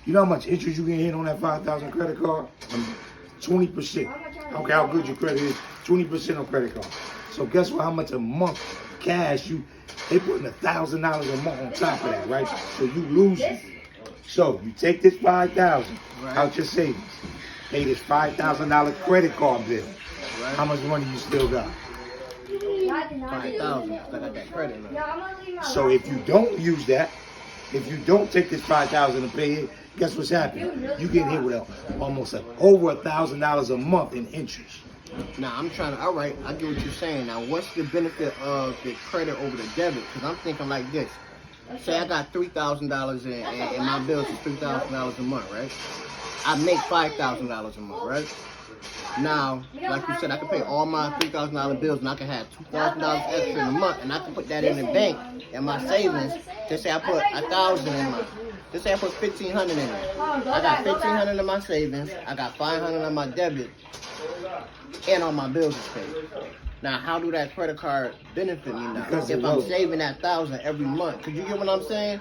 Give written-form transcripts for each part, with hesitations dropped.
You know how much interest you can hit on that 5,000 credit card? 20%. I don't care how good your credit is. 20% on credit card. So guess what? How much a month cash they putting $1,000 a month on top of that, right? So you lose it. So you take this 5,000 out your savings, pay this $5,000 credit card bill. Right. How much money you still got? 5,000. I got that credit now. So if you don't use that, if you don't take this 5,000 and pay it, guess what's happening? You get hit with almost over $1,000 a month in interest. Now I'm trying to. All right, I get what you're saying. Now, what's the benefit of the credit over the debit? Because I'm thinking like this. Say I got $3,000 and my bills is $3,000 a month, right? I make $5,000 a month, right? Now, like you said, I can pay all my $3,000 bills and I can have $2,000 extra in a month, and I can put that in the bank in my savings. Just say I put $1,000 in mine. Just say I put $1,500 in there. I got $1,500 in my savings. I got $500 on my debit, and all my bills is paid. Now, how do that credit card benefit me now? Because if I'm saving that $1,000 every month, could you get what I'm saying?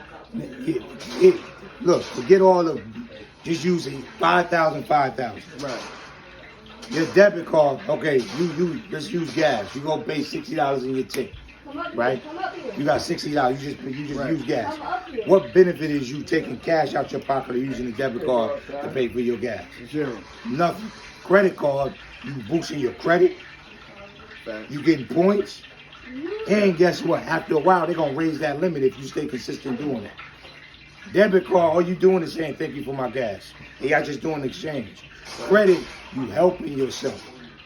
Look, forget all of. Just using 5,000. Right. Your debit card, okay, you just use gas. You gonna pay $60 in your tank, right? You got $60. You just use gas. What benefit is you taking cash out your pocket or using a debit card to pay for your gas? Zero. Nothing. Credit card, you boosting your credit. You getting points. And guess what? After a while, they're gonna raise that limit if you stay consistent doing that. Debit card, all you doing is saying thank you for my gas. And y'all just doing exchange. Credit, you helping yourself.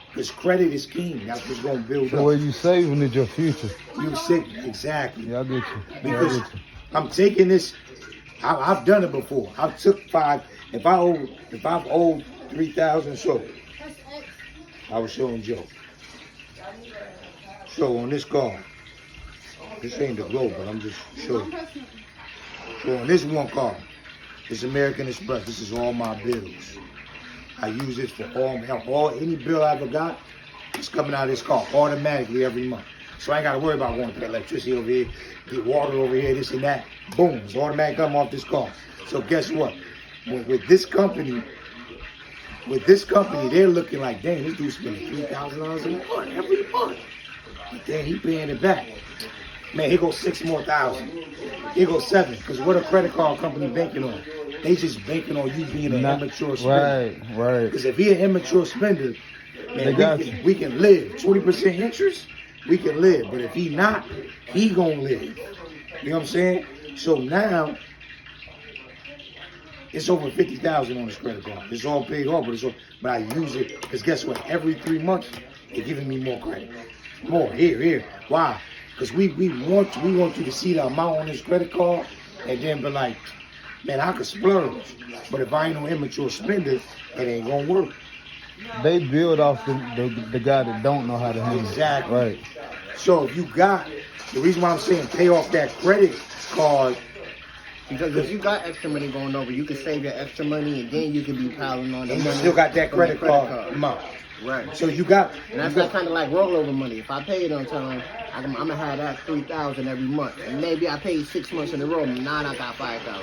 Because credit is king. That's what's going to build up. So what you saving is your future. You sick, exactly. Yeah, I get you. Because I'm taking this, I've done it before. I've took if I've owed 3,000, so I was showing Joe. So on this card, this ain't the Globe, but I'm just showing. So on this one card, this American Express, this is all my bills. I use this for all any bill I ever got, it's coming out of this card automatically every month. So I ain't gotta worry about going to pay electricity over here, get water over here, this and that. Boom, it's automatic come off this card. So guess what? With this company, they're looking like, dang, this dude's spending $3,000 a month every month. But then he paying it back. Man, here goes $6,000 more. Here goes 7. Because what a credit card company banking on? They just banking on you being an immature spender. Right. Because if he an immature spender, man, we can live. 20% interest, we can live. But if he not, he gonna live. You know what I'm saying? So now, it's over $50,000 on this credit card. It's all paid off, but I use it because guess what? Every 3 months, they're giving me more credit. More here. Why? Because we want you to see the amount on this credit card and then be like, man, I could splurge. But if I ain't no immature spender, it ain't gonna work. They build off the guy that don't know how to handle it. Exactly. Right. So if you got, the reason why I'm saying pay off that credit card, because if you got extra money going over, you can save your extra money and then you can be piling on the and money. you still got that credit card amount. Right. So you got, and that's kind of like rollover money. If I pay it on time, I'm gonna have that $3,000 every month, and maybe I paid 6 months in a row. And now I got $5,000,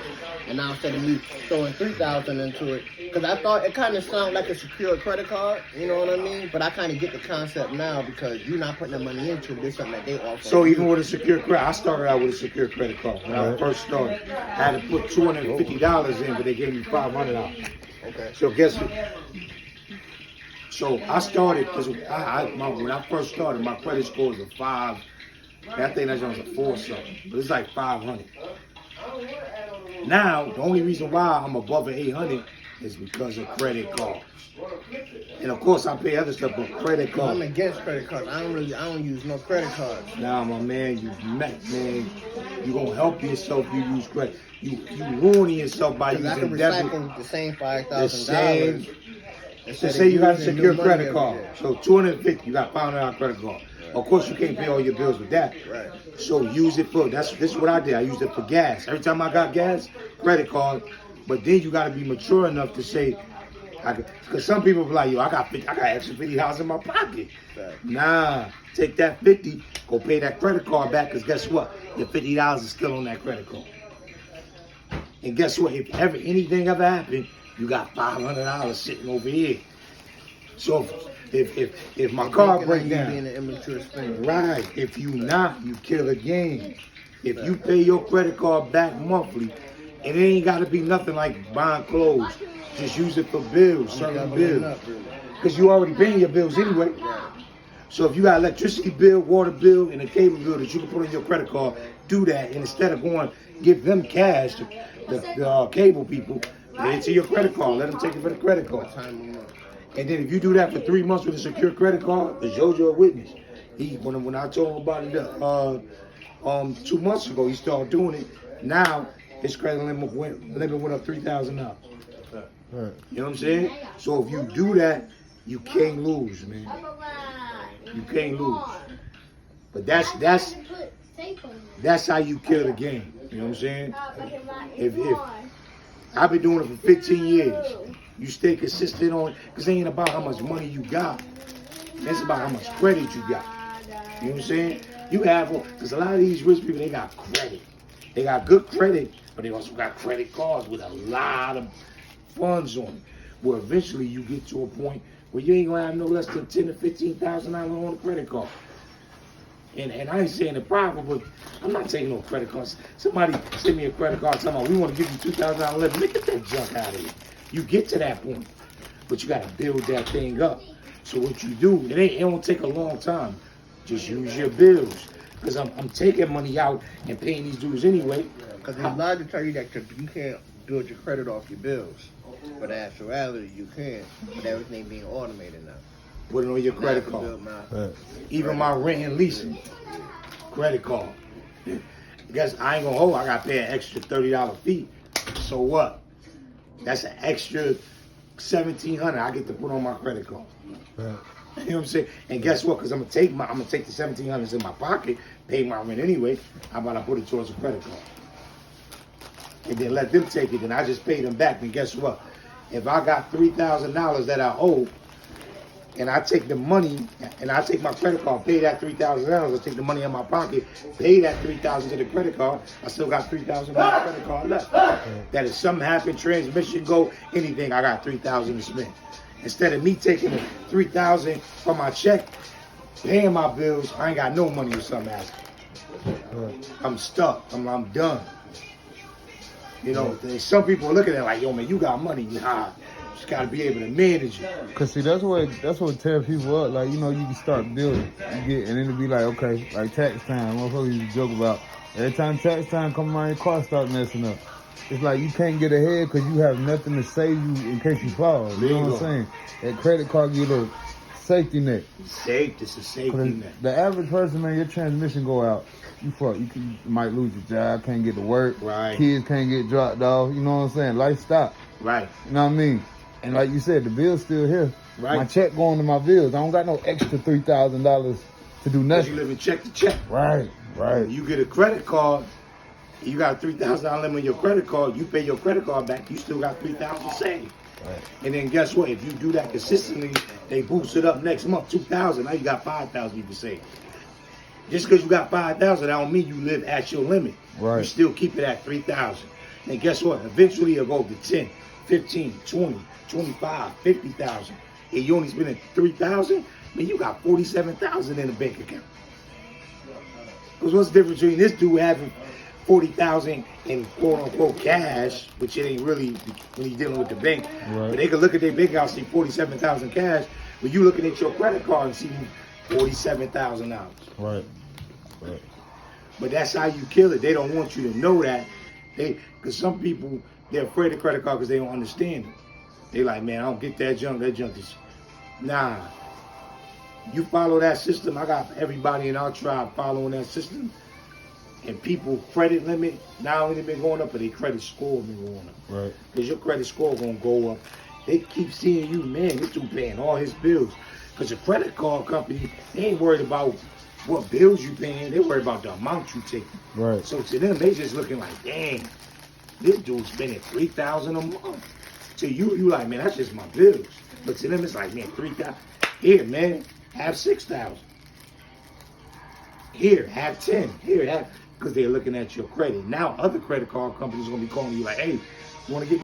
and now instead of me throwing $3,000 into it, because I thought it kind of sounded like a secure credit card, you know what I mean? But I kind of get the concept now because you're not putting the money into it. There's something that they offer. So even with a secure credit, I started out with a secure credit card when I first started. I had to put $250 in, but they gave me $500. Okay. So guess what? So I started because when I first started, my credit score was a 5. I think that was a 4 something, but it's like 500. Now the only reason why I'm above an 800 is because of credit cards. And of course I pay other stuff, but credit cards. I'm against credit cards. I don't use no credit cards. Nah, my man, you gonna help yourself. You use credit. You ruining yourself by using I can debit. recycle the same $5,000. So say you got a secure credit card. So $250, you got $500 credit card. Right. Of course, you can't pay all your bills with that. Right. So use it for, this is what I did. I used it for gas. Every time I got gas, credit card. But then you got to be mature enough to say, because some people be like, yo, I got extra $50 in my pocket. Right. Nah, take that 50, go pay that credit card back, because guess what? Your $50 is still on that credit card. And guess what? If ever anything ever happened, you got $500 sitting over here. So if my car break down, being an immature spender. right? If you not, you kill a game. If you pay your credit card back monthly, and it ain't got to be nothing like buying clothes. Just use it for bills, certain bills, because you already paying your bills anyway. So if you got electricity bill, water bill, and a cable bill that you can put on your credit card, do that. And instead of going give them cash, the cable people, pay it to your credit card. Let them take it for the credit card. And then if you do that for 3 months with a secure credit card, because JoJo a witness. When I told him about it 2 months ago, he started doing it. Now his credit limit went up $3,000. Right. You know what I'm saying? So if you do that, you can't lose, man. You can't lose. But that's how you kill the game. You know what I'm saying? If I've been doing it for 15 years. You stay consistent on it, because it ain't about how much money you got. It's about how much credit you got. You know what I'm saying? You have, because a lot of these rich people, they got credit. They got good credit, but they also got credit cards with a lot of funds on it. Where eventually you get to a point where you ain't gonna have no less than $10,000 to $15,000 on a credit card. And I ain't saying the problem, but I'm not taking no credit cards. Somebody send me a credit card talking about, we want to give you $2,000 limit. Look at that junk out of here. You get to that point, but you got to build that thing up. So what you do, it don't take a long time. Just use your bills, because I'm taking money out and paying these dues anyway. Because they're allowed to tell you that you can't build your credit off your bills. But in actuality, you can. But everything being automated now. Put it on your credit card. Even my rent and leasing, credit card. Guess I ain't gonna hold. I got to pay an extra $30 fee. So what? That's an extra $1,700 I get to put on my credit card. Right. You know what I'm saying? And guess what? Because I'm gonna take the $1,700 in my pocket, pay my rent anyway. How about I put it towards a credit card? And then let them take it, and I just pay them back. And guess what? If I got $3,000 that I owe, and I take the money, and I take my credit card, pay that $3,000, I take the money in my pocket, pay that $3,000 to the credit card, I still got $3,000 on the credit card left. That if something happened, transmission go, anything, I got $3,000 to spend. Instead of me taking the $3,000 from my check, paying my bills, I ain't got no money if something happens. I'm stuck. I'm done. You know, some people look at it like, yo, man, you got money. Nah, just got to be able to manage it. Cause see, that's what tears people up. Like, you know, you can start building, and then it'll be like, okay, like tax time. Motherfuckers used to joke about every time tax time come around, your car start messing up. It's like you can't get ahead because you have nothing to save you in case you fall. You know what I'm saying? That credit card give you a safety net. It's a safety net. The average person, man, your transmission go out. You fuck. You might lose your job, can't get to work. Right. Kids can't get dropped off. You know what I'm saying? Life stop. Right. You know what I mean? And like you said, the bill's still here. Right. My check going to my bills. I don't got no extra $3,000 to do Because nothing. you live in check to check. Right. You get a credit card, you got a $3,000 limit on your credit card, you pay your credit card back, you still got $3,000 saved. Right. And then guess what? If you do that consistently, they boost it up next month, $2,000. Now you got $5,000 you can save. Just because you got $5,000, that don't mean you live at your limit. Right. You still keep it at $3,000. And guess what? Eventually it'll go to 10, 15, 20, 25, 50,000. And you only spending $3,000, man, you got $47,000 in the bank account. Because what's the difference between this dude having $40,000 in quote unquote cash, which it ain't really when you're dealing with the bank. Right. But they can look at their bank account and see $47,000 cash, but you looking at your credit card and see $47,000. Right. But that's how you kill it. They don't want you to know that. Because some people, they're afraid of credit card because they don't understand it. They like, man, I don't get that junk. That junk is, nah. You follow that system. I got everybody in our tribe following that system. And people credit limit, not only been going up, but their credit score been going up. Right. Because your credit score gonna go up. They keep seeing you, man, this dude paying all his bills. Because the credit card company, they ain't worried about what bills you paying. They worried about the amount you taking. Right. So to them, they just looking like, dang, this dude's spending $3,000 a month. To you, you like, man, that's just my bills. But to them, it's like, man, $3,000. Here, man, have $6,000. Here, have 10. Here, have. because they're looking at your credit. Now other credit card companies are gonna be calling you like, hey, you wanna get